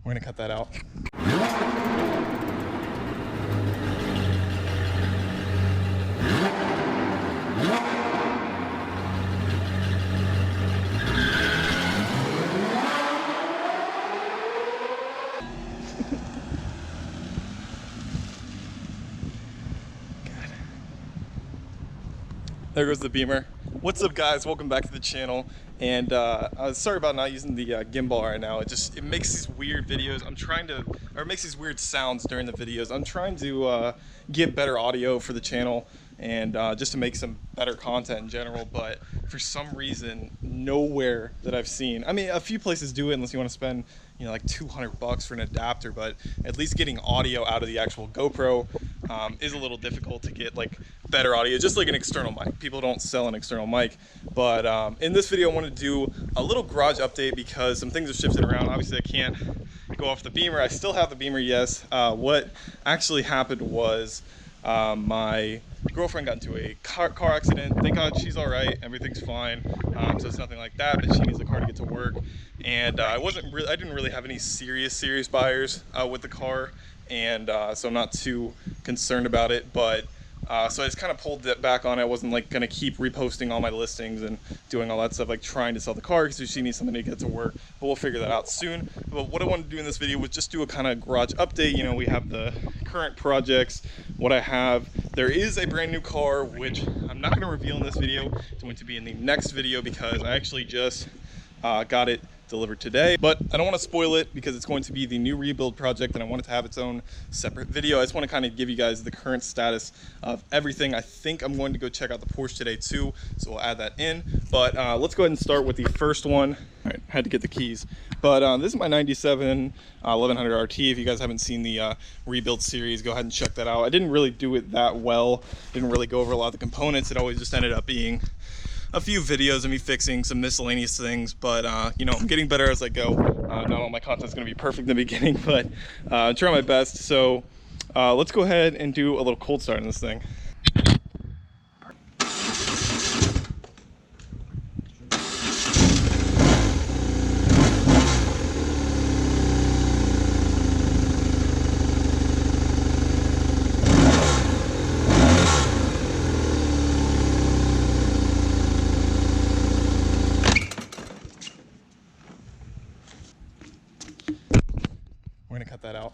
We're gonna cut that out. There goes the Beamer. What's up, guys? Welcome back to the channel. And sorry about not using the gimbal right now. It makes these weird videos. It makes these weird sounds during the videos. I'm trying to get better audio for the channel and just to make some better content in general. But for some reason, nowhere that I've seen. I mean, a few places do it unless you want to spend, you know, like $200 for an adapter. But at least getting audio out of the actual GoPro is a little difficult to get like better audio, just like an external mic. People don't sell an external mic. But in this video, I want to do a little garage update because some things have shifted around. Obviously, I can't go off the Beamer. I still have the Beamer, yes. What actually happened was my girlfriend got into a car accident. Thank God she's all right. Everything's fine. So it's nothing like that, but she needs the car to get to work. And I didn't really have any serious buyers with the car. And so I'm not too concerned about it, but so I just kind of pulled that back on it. I wasn't like gonna keep reposting all my listings and doing all that stuff, like trying to sell the car because she needs something to get to work, but we'll figure that out soon. But what I wanted to do in this video was just do a kind of garage update. You know, we have the current projects, what I have. There is a brand new car, which I'm not gonna reveal in this video. It's going to be in the next video because I actually just got it delivered today, but I don't want to spoil it because it's going to be the new rebuild project and I want it to have its own separate video. I just want to kind of give you guys the current status of everything. I think I'm going to go check out the Porsche today too, so we'll add that in. But let's go ahead and start with the first one. All right, had to get the keys. But this is my 97 1100 RT. If you guys haven't seen the rebuild series, go ahead and check that out. I didn't really do it that well. Didn't really go over a lot of the components. It always just ended up being a few videos of me fixing some miscellaneous things, but you know, I'm getting better as I go. Not all my content's gonna be perfect in the beginning, but I'm trying my best. So let's go ahead and do a little cold start on this thing. We're gonna cut that out.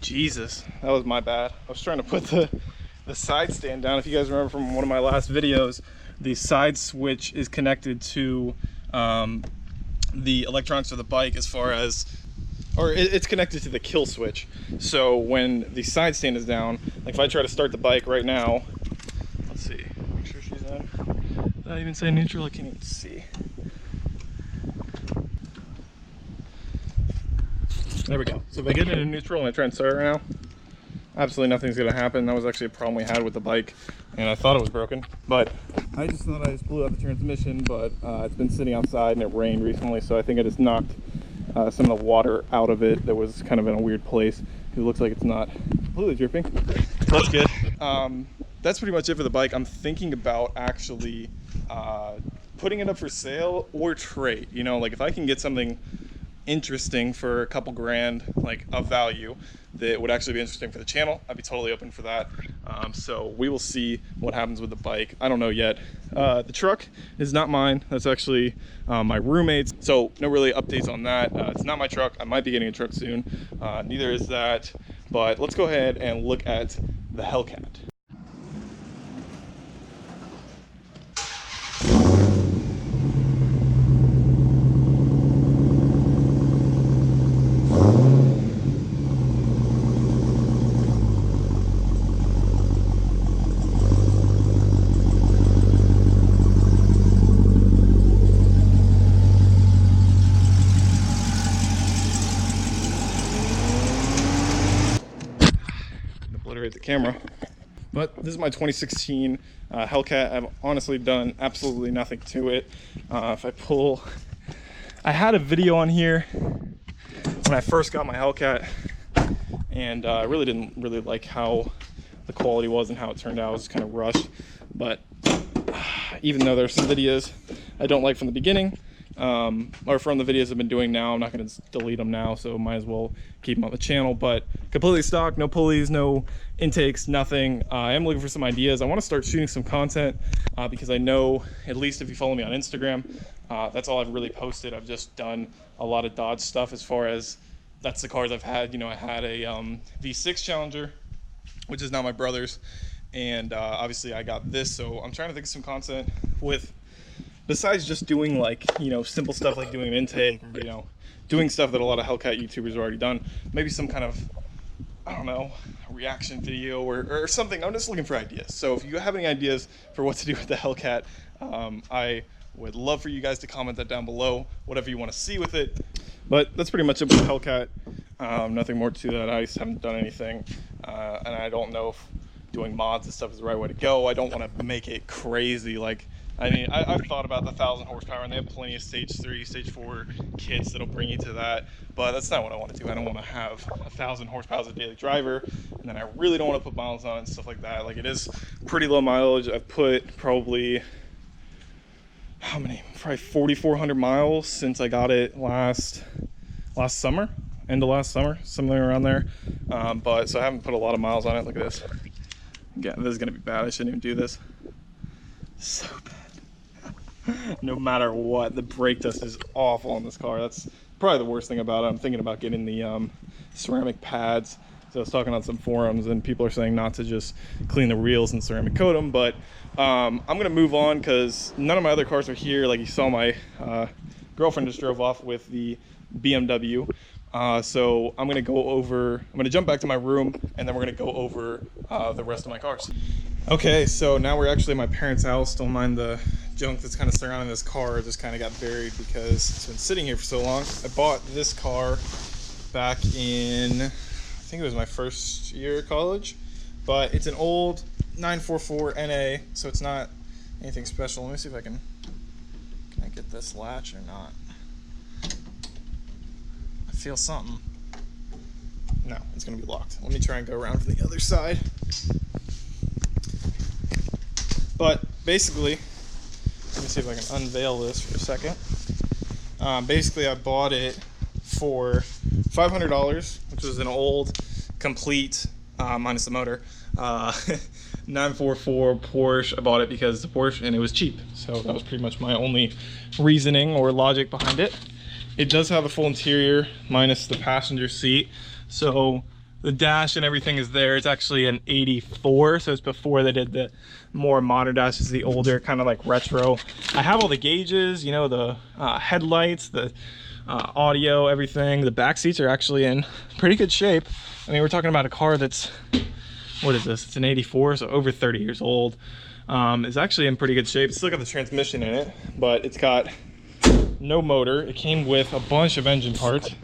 Jesus, that was my bad. I was trying to put the side stand down. If you guys remember from one of my last videos, the side switch is connected to the electronics of the bike as far as, or it's connected to the kill switch. So when the side stand is down, like if I try to start the bike right now, let's see, make sure she's in. Did I even say neutral? I can't even see. There we go. So if I get into neutral and I try and start right now, absolutely nothing's gonna happen. That was actually a problem we had with the bike and I thought it was broken, but I just thought I just blew out the transmission, but it's been sitting outside and it rained recently, so I think I just knocked some of the water out of it that was kind of in a weird place. It looks like it's not completely dripping. So that's good. That's pretty much it for the bike. I'm thinking about actually putting it up for sale or trade. You know, like if I can get something interesting for a couple grand, like of value, that would actually be interesting for the channel, I'd be totally open for that. So we will see what happens with the bike. I don't know yet. The truck is not mine. That's actually my roommate's. So no really updates on that. It's not my truck. I might be getting a truck soon. Neither is that. But let's go ahead and look at the Hellcat. The camera, but this is my 2016 Hellcat. I've honestly done absolutely nothing to it. If I pull, I had a video on here when I first got my Hellcat, and I really didn't like how the quality was and how it turned out. It was kind of rushed, but even though there's some videos I don't like from the beginning, or from the videos I've been doing now. I'm not going to delete them now, so might as well keep them on the channel. But completely stock, no pulleys, no intakes, nothing. I am looking for some ideas. I want to start shooting some content because I know, at least if you follow me on Instagram, that's all I've really posted. I've just done a lot of Dodge stuff as far as that's the cars I've had. You know, I had a V6 Challenger, which is now my brother's, and obviously I got this. So I'm trying to think of some content with, besides just doing like, you know, simple stuff like doing an intake, or, you know, doing stuff that a lot of Hellcat YouTubers have already done. Maybe some kind of, I don't know, reaction video or something. I'm just looking for ideas. So if you have any ideas for what to do with the Hellcat, I would love for you guys to comment that down below, whatever you want to see with it. But that's pretty much it with the Hellcat. Nothing more to that. I just haven't done anything, and I don't know if doing mods and stuff is the right way to go. I don't want to make it crazy. Like, I mean, I've thought about the 1,000 horsepower, and they have plenty of stage 3, stage 4 kits that'll bring you to that, but that's not what I want to do. I don't want to have 1,000 horsepower as a daily driver, and then I really don't want to put miles on it and stuff like that. Like, it is pretty low mileage. I've put probably, how many? Probably 4,400 miles since I got it last summer, end of last summer, something around there. But so I haven't put a lot of miles on it. Look at this. Again, this is gonna be bad. I shouldn't even do this. So bad. No matter what, the brake dust is awful on this car. That's probably the worst thing about it. I'm thinking about getting the ceramic pads. So I was talking on some forums, and people are saying not to just clean the wheels and ceramic coat them, but I'm gonna move on because none of my other cars are here. Like you saw, my girlfriend just drove off with the BMW. So I'm gonna jump back to my room, and then we're gonna go over the rest of my cars. Okay, so now we're actually at my parents' house. Don't mind the junk that's kind of surrounding this car. It just kind of got buried because it's been sitting here for so long. I bought this car back in, I think it was my first year of college, but it's an old 944 NA, so it's not anything special. Let me see if can I get this latch or not? I feel something. No, it's gonna be locked. Let me try and go around from the other side. But basically, let me see if I can unveil this for a second. Basically, I bought it for $500, which was an old, complete, minus the motor, 944 Porsche. I bought it because it's a Porsche and it was cheap. So that was pretty much my only reasoning or logic behind it. It does have a full interior minus the passenger seat. So the dash and everything is there. It's actually an 84, so it's before they did the more modern dash. It's the older, kind of like retro. I have all the gauges, you know, the headlights, the audio, everything. The back seats are actually in pretty good shape. I mean, we're talking about a car that's, what is this? It's an 84, so over 30 years old. It's actually in pretty good shape. It's still got the transmission in it, but it's got no motor. It came with a bunch of engine parts.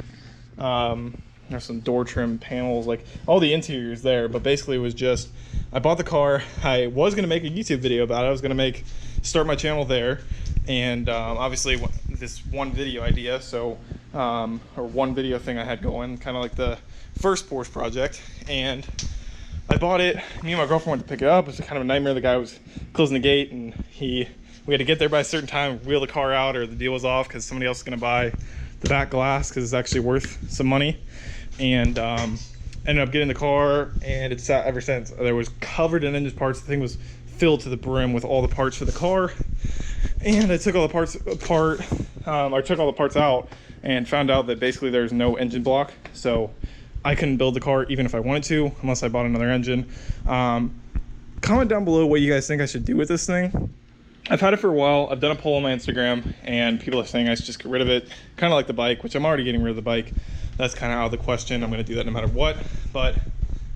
There's some door trim panels, like all the interiors there, but basically it was just, I bought the car. I was gonna make a YouTube video about it. I was gonna start my channel there, and obviously this one video idea, so or one video thing I had going, kind of like the first Porsche project, and I bought it. Me and my girlfriend went to pick it up. It was kind of a nightmare. The guy was closing the gate, and we had to get there by a certain time, wheel the car out, or the deal was off because somebody else is gonna buy the back glass because it's actually worth some money. And ended up getting the car, and it's sat ever since. There was covered in engine parts. The thing was filled to the brim with all the parts for the car, and I took all the parts apart. I took all the parts out and found out that basically there's no engine block, so I couldn't build the car even if I wanted to, unless I bought another engine. Comment down below what you guys think I should do with this thing. I've had it for a while. I've done a poll on my Instagram, and people are saying I should just get rid of it, kind of like the bike, which I'm already getting rid of the bike. That's kind of out of the question. I'm going to do that no matter what. But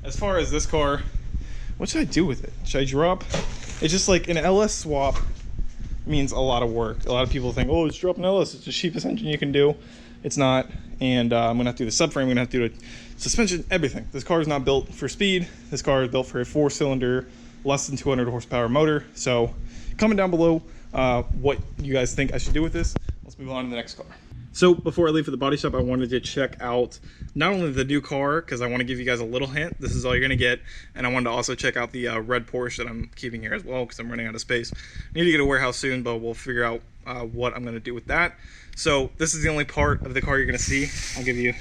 as far as this car, what should I do with it? Should I drop? It's just like an LS swap means a lot of work. A lot of people think, oh, just drop an LS. It's the cheapest engine you can do. It's not. And I'm going to have to do the subframe. I'm going to have to do the suspension, everything. This car is not built for speed. This car is built for a 4-cylinder, less than 200 horsepower motor. So comment down below what you guys think I should do with this. Let's move on to the next car. So before I leave for the body shop, I wanted to check out not only the new car, because I want to give you guys a little hint. This is all you're going to get. And I wanted to also check out the red Porsche that I'm keeping here as well, because I'm running out of space. I need to get a warehouse soon, but we'll figure out what I'm going to do with that. So this is the only part of the car you're going to see. I'll give you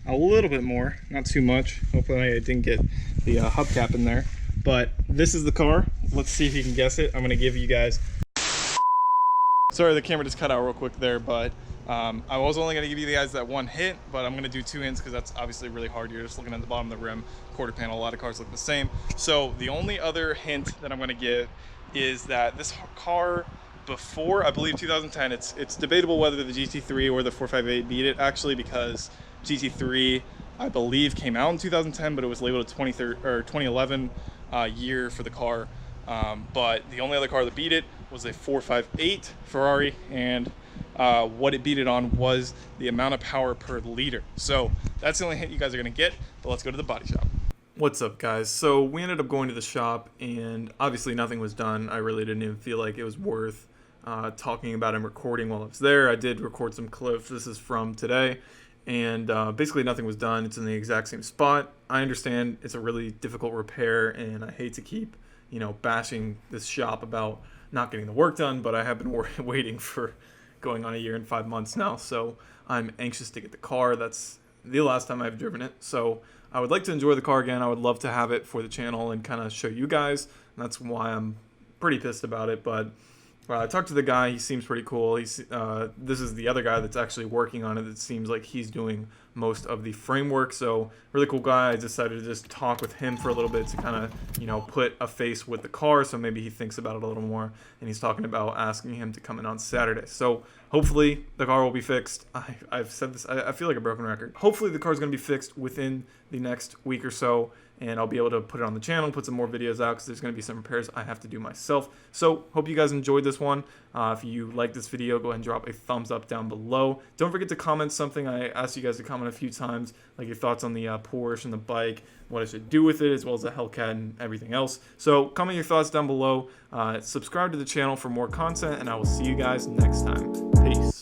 a little bit more, not too much. Hopefully I didn't get the hubcap in there. But this is the car. Let's see if you can guess it. I'm going to give you guys... Sorry, the camera just cut out real quick there, but I was only going to give you guys that one hint, but I'm going to do 2 hints because that's obviously really hard. You're just looking at the bottom of the rim, quarter panel. A lot of cars look the same. So the only other hint that I'm going to give is that this car, before I believe 2010, it's debatable whether the GT3 or the 458 beat it, actually, because GT3 I believe came out in 2010, but it was labeled a 2011 year for the car. But the only other car that beat it was a 458 Ferrari, and what it beat it on was the amount of power per liter. So that's the only hint you guys are going to get, but let's go to the body shop. What's up, guys? So we ended up going to the shop, and obviously nothing was done. I really didn't even feel like it was worth talking about and recording while I was there. I did record some clips. This is from today, and basically nothing was done. It's in the exact same spot. I understand it's a really difficult repair, and I hate to keep, you know, bashing this shop about not getting the work done, but I have been waiting for going on a year and 5 months now, so I'm anxious to get the car. That's the last time I've driven it, so I would like to enjoy the car again. I would love to have it for the channel and kind of show you guys, and that's why I'm pretty pissed about it. But I talked to the guy. He seems pretty cool. This is the other guy that's actually working on it. It seems like he's doing most of the framework, so really cool guy. I decided to just talk with him for a little bit to kind of, you know, put a face with the car, so maybe he thinks about it a little more, and he's talking about asking him to come in on Saturday. So hopefully the car will be fixed. I've said this, I feel like a broken record. Hopefully the car is going to be fixed within the next week or so, and I'll be able to put it on the channel, put some more videos out, because there's going to be some repairs I have to do myself. So hope you guys enjoyed this one. If you like this video, go ahead and drop a thumbs up down below. Don't forget to comment something. I asked you guys to comment a few times, like your thoughts on the Porsche and the bike, what I should do with it, as well as the Hellcat and everything else. So comment your thoughts down below. Subscribe to the channel for more content, and I will see you guys next time. Peace.